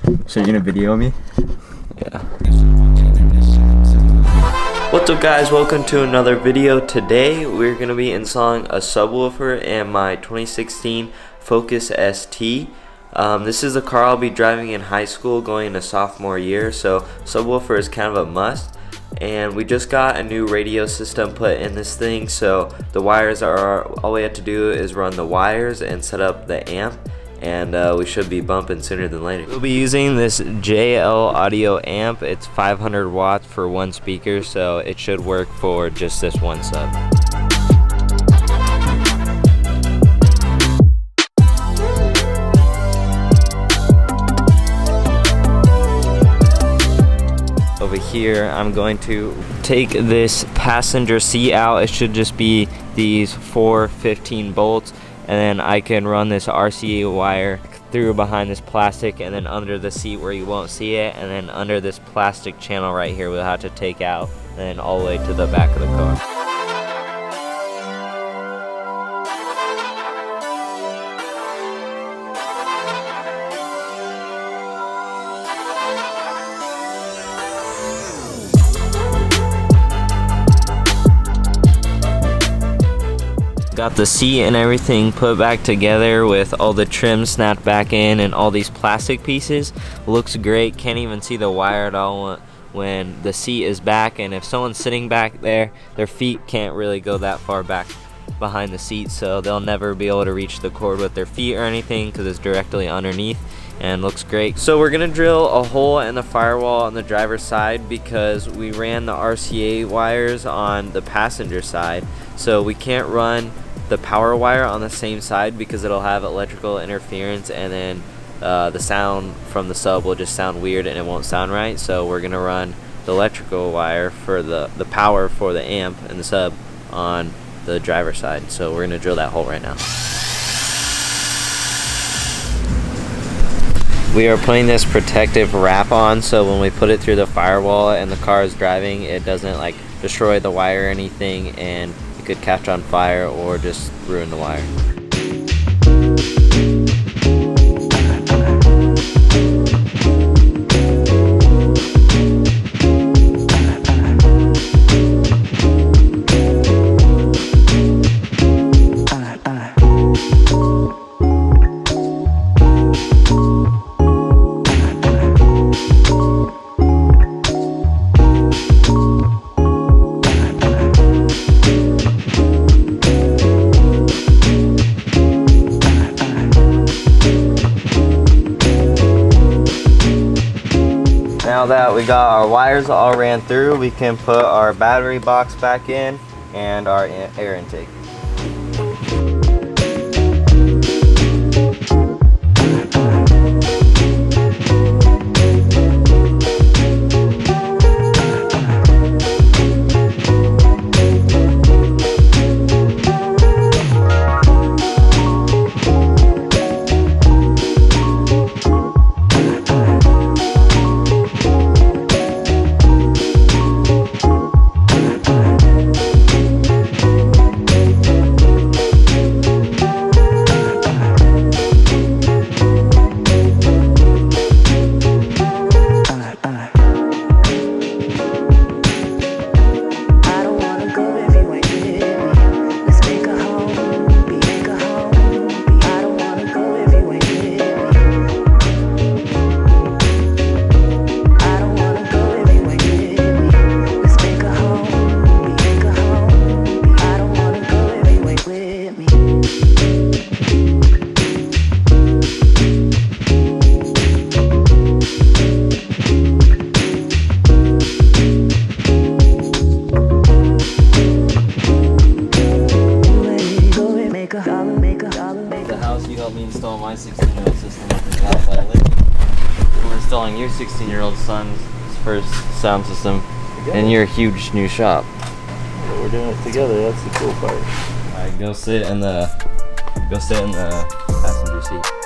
So you're gonna video me? Yeah. What's up guys, welcome to another video. Today we're going to be installing a subwoofer in my 2016 Focus ST. This is the car I'll be driving in high school going into sophomore year, so subwoofer is kind of a must. And we just got a new radio system put in this thing, so the wires are, all we have to do is run the wires and set up the amp, and we should be bumping sooner than later. We'll be using this JL audio amp. It's 500 watts for one speaker, so it should work for just this one sub. Over here, I'm going to take this passenger seat out. It should just be these 4 15 bolts, and then I can run this RCA wire through behind this plastic and then under the seat where you won't see it, and then under this plastic channel right here we'll have to take out, and then all the way to the back of the car. Got the seat and everything put back together with all the trim snapped back in and all these plastic pieces. Looks great. Can't even see the wire at all when the seat is back, and if someone's sitting back there, their feet can't really go that far back behind the seat, so they'll never be able to reach the cord with their feet or anything because it's directly underneath, and looks great. So we're gonna drill a hole in the firewall on the driver's side because we ran the RCA wires on the passenger side, so we can't run the power wire on the same side because it'll have electrical interference, and then the sound from the sub will just sound weird and it won't sound right. So we're gonna run the electrical wire for the power for the amp and the sub on the driver's side. So we're gonna drill that hole right now. We are putting this protective wrap on, so when we put it through the firewall and the car is driving, it doesn't like destroy the wire or anything, and it could catch on fire or just ruin the wire. Now that we got our wires all ran through, we can put our battery box back in and our air intake. The house you helped me install my 16-year-old system with the house I live in. We're installing your 16-year-old son's first sound system in your huge new shop. Yeah, we're doing it together. That's the cool part. Alright, go sit in the passenger seat.